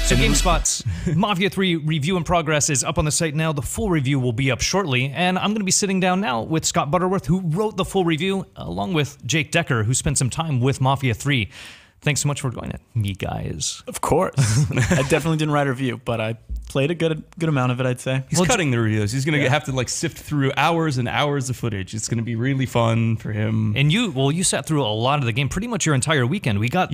So GameSpot's Mafia 3 review in progress is up on the site now. The full review will be up shortly, and I'm going to be sitting down now with Scott Butterworth, who wrote the full review, along with Jake Decker, who spent some time with Mafia 3. Thanks so much for joining me, guys. Of course. I definitely didn't write a review, but I played a good amount of it, I'd say. He's cutting the reviews. He's going to have to like sift through hours and hours of footage. It's going to be really fun for him. And you sat through a lot of the game, pretty much your entire weekend. We got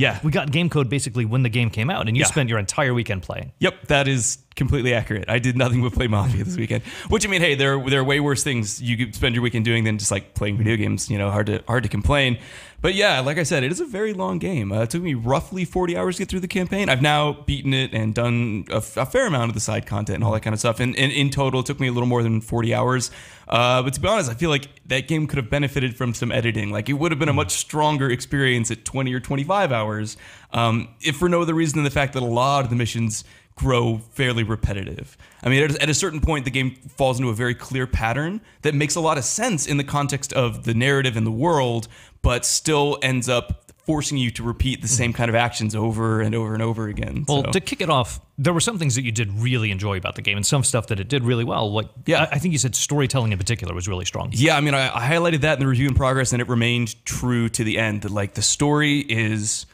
game code basically when the game came out, and you spent your entire weekend playing. Yep, that is completely accurate. I did nothing but play Mafia this weekend. Which, I mean, hey, there are way worse things you could spend your weekend doing than just like playing video games. You know, hard to complain. But yeah, like I said, it is a very long game. It took me roughly 40 hours to get through the campaign. I've now beaten it and done a fair amount of the side content and all that kind of stuff. And in total, it took me a little more than 40 hours. But to be honest, I feel like that game could have benefited from some editing. Like, it would have been a much stronger experience at 20 or 25 hours, if for no other reason than the fact that a lot of the missions grow fairly repetitive. I mean, at a certain point, the game falls into a very clear pattern that makes a lot of sense in the context of the narrative and the world, but still ends up forcing you to repeat the same kind of actions over and over and over again. Well, to kick it off, there were some things that you did really enjoy about the game, and some stuff that it did really well. Like, I think you said storytelling in particular was really strong. Yeah, I mean, I highlighted that in the review in progress, and it remained true to the end. That like the story is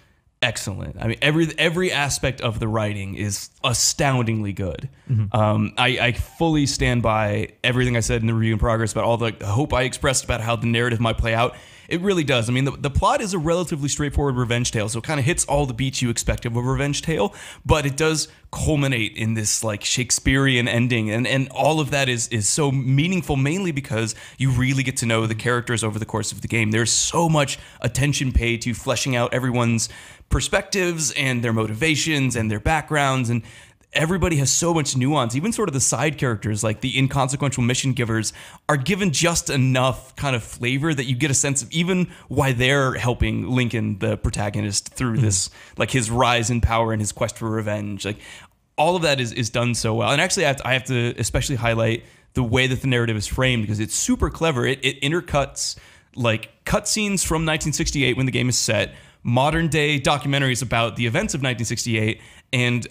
excellent. I mean, every aspect of the writing is astoundingly good. I fully stand by everything I said in the review in progress about all the hope I expressed about how the narrative might play out. It really does. I mean, the plot is a relatively straightforward revenge tale, so it kind of hits all the beats you expect of a revenge tale, but it does culminate in this like Shakespearean ending, and all of that is so meaningful, mainly because you really get to know the characters over the course of the game. There's so much attention paid to fleshing out everyone's perspectives and their motivations and their backgrounds, and everybody has so much nuance. Even sort of the side characters, like the inconsequential mission givers, are given just enough kind of flavor that you get a sense of even why they're helping Lincoln, the protagonist, through this, like his rise in power and his quest for revenge. Like, all of that is done so well. And actually, I have to especially highlight the way that the narrative is framed, because it's super clever. It intercuts like cutscenes from 1968 when the game is set, modern day documentaries about the events of 1968, and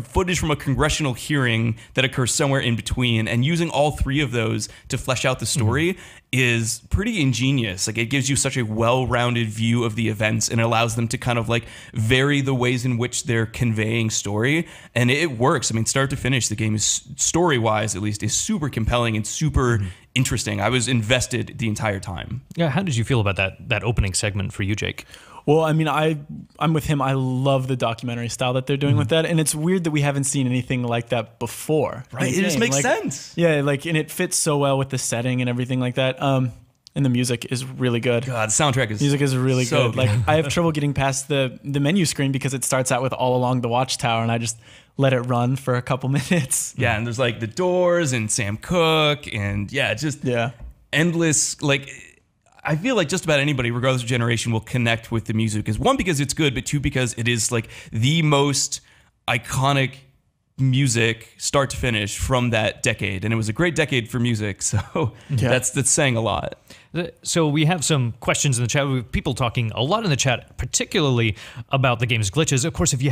footage from a congressional hearing that occurs somewhere in between, and using all three of those to flesh out the story is pretty ingenious. Like, it gives you such a well-rounded view of the events, and it allows them to kind of like vary the ways in which they're conveying story, and it works. I mean, start to finish, the game is, story-wise at least, is super compelling and super interesting. I was invested the entire time. Yeah, how did you feel about that opening segment for you, Jake? Well, I mean, I'm with him. I love the documentary style that they're doing with that, and it's weird that we haven't seen anything like that before. Right? It just makes sense. Yeah, like, and it fits so well with the setting and everything like that. And the music is really good. God, the soundtrack is music is really good. Like, I have trouble getting past the menu screen because it starts out with All Along the Watchtower, and I just let it run for a couple minutes. Yeah, and there's like The Doors and Sam Cooke, and endless, like, I feel like just about anybody, regardless of generation, will connect with the music. Is one, because it's good, but two, because it is like the most iconic music start to finish from that decade, and it was a great decade for music, so that's saying a lot. So we have some questions in the chat. We have people talking a lot in the chat, particularly about the game's glitches. Of course, if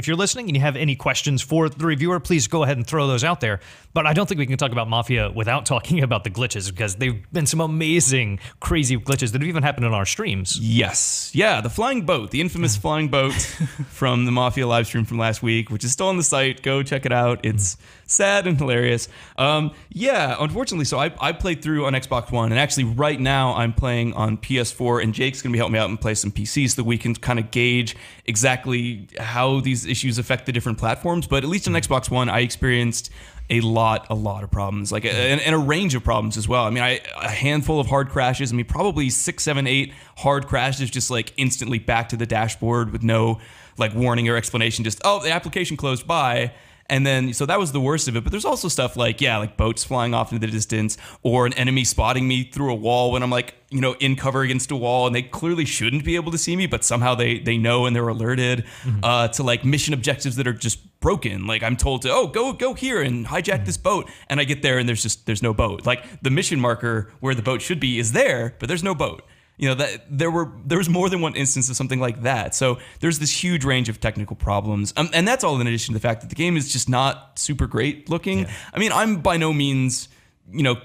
you're listening and you have any questions for the reviewer, please go ahead and throw those out there. But I don't think we can talk about Mafia without talking about the glitches, because they've been some amazing, crazy glitches that have even happened in our streams. Yes. Yeah, the flying boat, the infamous flying boat from the Mafia live stream from last week, which is still on the site. Go check it out. It's sad and hilarious. Yeah, unfortunately, so I played through on Xbox One, and actually right now I'm playing on PS4, and Jake's gonna be helping me out and play some PCs so that we can kind of gauge exactly how these issues affect the different platforms. But at least on Xbox One, I experienced a lot of problems, like and a range of problems as well. I mean, a handful of hard crashes. I mean, probably 6, 7, 8 hard crashes, just like instantly back to the dashboard with no like warning or explanation. Just, oh, the application closed, bye. And then, so that was the worst of it. But there's also stuff like, like boats flying off into the distance, or an enemy spotting me through a wall when I'm like, in cover against a wall, and they clearly shouldn't be able to see me, but somehow they know and they're alerted. To like mission objectives that are just broken. Like, I'm told to, oh, go here and hijack this boat, and I get there and there's no boat. Like, the mission marker where the boat should be is there, but there's no boat. you know, that there was more than one instance of something like that. So there's this huge range of technical problems, and that's all in addition to the fact that the game is just not super great looking. Yeah. I mean, I'm by no means, you know,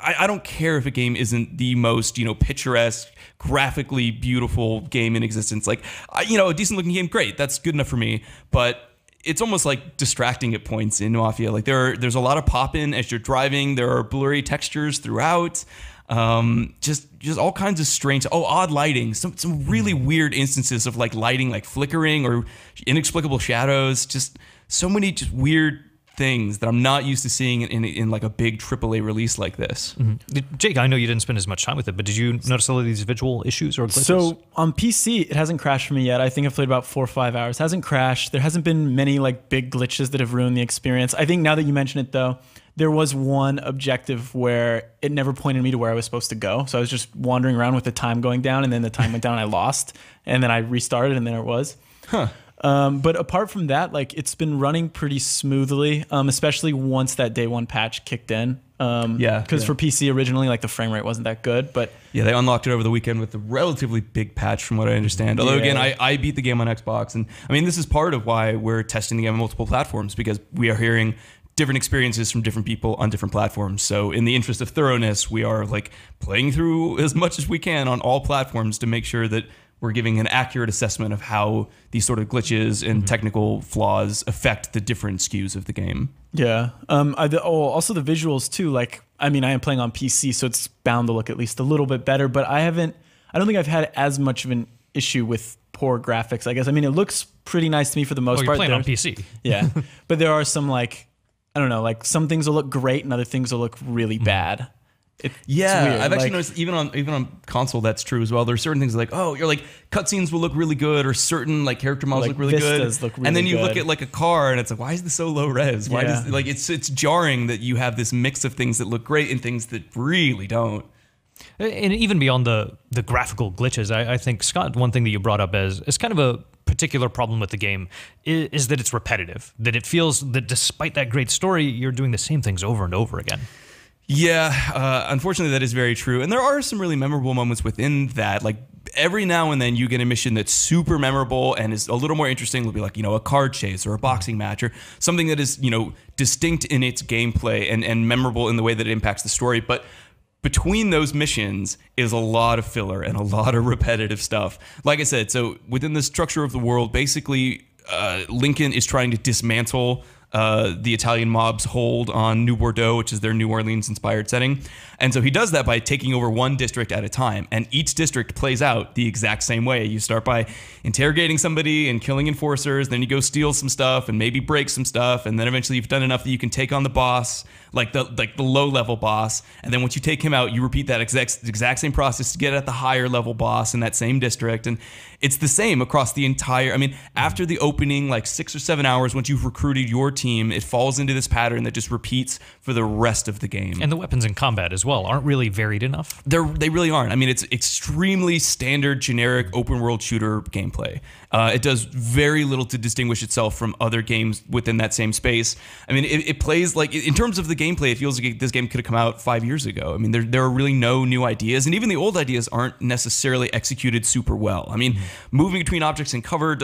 I don't care if a game isn't the most, you know, picturesque, graphically beautiful game in existence. Like, you know, a decent looking game, great, that's good enough for me. But it's almost like distracting at points in Mafia. Like there's a lot of pop-in as you're driving. There are blurry textures throughout. Just all kinds of strange, odd lighting. Some really weird instances of like lighting, like flickering or inexplicable shadows. Just so many just weird things that I'm not used to seeing in like a big AAA release like this. Jake, I know you didn't spend as much time with it, but did you notice all of these visual issues or glitches? So on PC, it hasn't crashed for me yet. I think I've played about 4 or 5 hours. It hasn't crashed. There hasn't been many like big glitches that have ruined the experience. I think now that you mention it though, there was one objective where it never pointed me to where I was supposed to go. So I was just wandering around with the time going down, and then the time went down and I lost, and then I restarted and there it was. But apart from that, like it's been running pretty smoothly, especially once that day one patch kicked in. Because for PC originally, like the frame rate wasn't that good, but yeah, they unlocked it over the weekend with a relatively big patch, from what I understand. Although again, I beat the game on Xbox, and I mean this is part of why we're testing the game on multiple platforms, because we are hearing different experiences from different people on different platforms. So in the interest of thoroughness, we are like playing through as much as we can on all platforms to make sure that we're giving an accurate assessment of how these sort of glitches and technical flaws affect the different SKUs of the game. Yeah. Also the visuals too. Like, I mean, I am playing on PC, so it's bound to look at least a little bit better, but I don't think I've had as much of an issue with poor graphics, I guess. I mean, it looks pretty nice to me for the most part. You're playing on PC. Yeah. But there are some like, I don't know, like some things will look great and other things will look really bad. It's weird. I've actually noticed even on console that's true as well. There's certain things like, you're like cutscenes will look really good, or certain like character models Like look really good, vistas look really and then you good. look at like a car and it's like, why is this so low res? Why does like it's jarring that you have this mix of things that look great and things that really don't. And even beyond the graphical glitches, I think, Scott, one thing that you brought up as kind of a particular problem with the game is that it's repetitive, that it feels that despite that great story, you're doing the same things over and over again. Yeah, unfortunately, that is very true. And there are some really memorable moments within that. Like every now and then you get a mission that's super memorable and is a little more interesting. It'll be like, you know, a card chase or a boxing match or something that is, you know, distinct in its gameplay and memorable in the way that it impacts the story. But between those missions is a lot of filler and a lot of repetitive stuff. Like I said, so within the structure of the world, basically, Lincoln is trying to dismantle the Italian mob's hold on New Bordeaux, which is their New Orleans-inspired setting. And so he does that by taking over one district at a time. And each district plays out the exact same way. You start by interrogating somebody and killing enforcers. Then you go steal some stuff and maybe break some stuff. And then eventually you've done enough that you can take on the boss, like the low-level boss. And then once you take him out, you repeat that exact same process to get at the higher-level boss in that same district. And it's the same across the entire... I mean, after the opening, like 6 or 7 hours, once you've recruited your team, it falls into this pattern that just repeats for the rest of the game. And the weapons in combat as well aren't really varied enough. They really aren't. I mean, it's extremely standard, generic, open-world shooter gameplay. It does very little to distinguish itself from other games within that same space. I mean, it plays like... In terms of the gameplay, it feels like this game could have come out 5 years ago. I mean, there are really no new ideas, and even the old ideas aren't necessarily executed super well. I mean, moving between objects in cover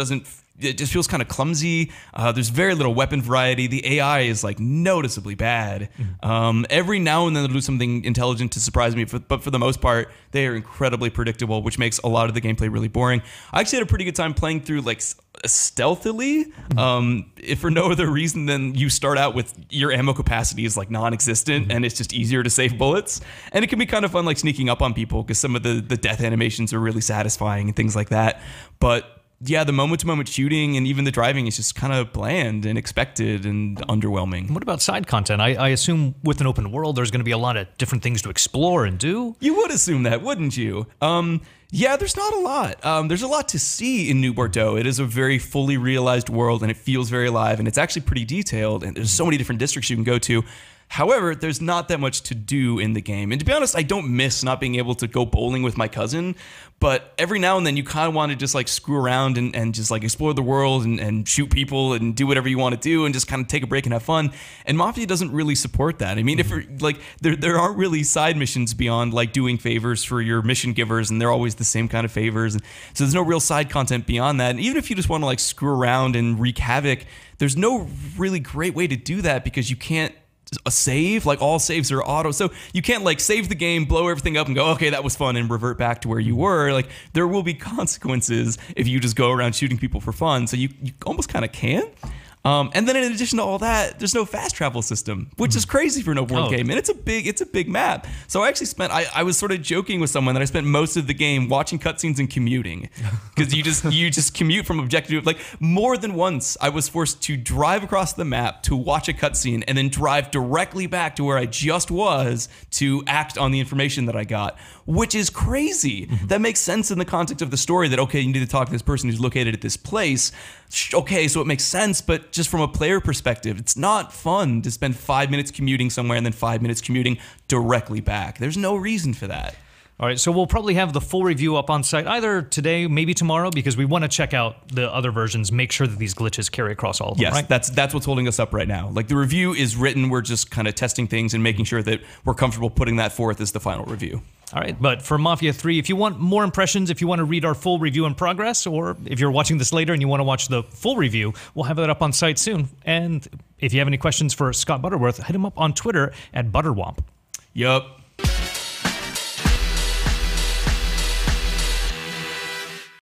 it just feels kind of clumsy. There's very little weapon variety. The AI is like noticeably bad. Every now and then they'll do something intelligent to surprise me, but for the most part, they are incredibly predictable, which makes a lot of the gameplay really boring. I actually had a pretty good time playing through like stealthily, if for no other reason than you start out with your ammo capacity is like non-existent and it's just easier to save bullets. And it can be kind of fun like sneaking up on people because some of the death animations are really satisfying and things like that. But yeah, the moment-to-moment shooting and even the driving is just kind of bland and expected and underwhelming. What about side content? I assume with an open world, there's going to be a lot of different things to explore and do. You would assume that, wouldn't you? Yeah, there's not a lot. There's a lot to see in New Bordeaux. It is a very fully realized world, and it feels very alive, and it's actually pretty detailed, and there's so many different districts you can go to. However, there's not that much to do in the game. And to be honest, I don't miss not being able to go bowling with my cousin. But every now and then you kind of want to just like screw around and just like explore the world and shoot people and do whatever you want to do and just kind of take a break and have fun. And Mafia doesn't really support that. I mean, if like there aren't really side missions beyond like doing favors for your mission givers, and they're always the same kind of favors. And so there's no real side content beyond that. And even if you just want to like screw around and wreak havoc, there's no really great way to do that because you can't save. Like all saves are auto, so you can't like save the game, blow everything up and go, okay, that was fun, and revert back to where you were. Like there will be consequences if you just go around shooting people for fun, so you almost kind of can't. And then in addition to all that, there's no fast travel system, which is crazy for an open world game. And it's a big map. So I actually I was sort of joking with someone that I spent most of the game watching cutscenes and commuting. Because you just commute from objective to, like, more than once I was forced to drive across the map to watch a cutscene and then drive directly back to where I just was to act on the information that I got, which is crazy. That makes sense in the context of the story that, okay, you need to talk to this person who's located at this place. Okay, so it makes sense, but just from a player perspective, it's not fun to spend 5 minutes commuting somewhere and then 5 minutes commuting directly back. There's no reason for that. All right, so we'll probably have the full review up on site either today, maybe tomorrow, because we want to check out the other versions, make sure that these glitches carry across all of them, yes, right? That's what's holding us up right now. Like the review is written, we're just kind of testing things and making sure that we're comfortable putting that forth as the final review. All right, but for Mafia 3, if you want more impressions, if you want to read our full review in progress, or if you're watching this later and you want to watch the full review, we'll have that up on site soon. And if you have any questions for Scott Butterworth, hit him up on Twitter at Butterwomp. Yup.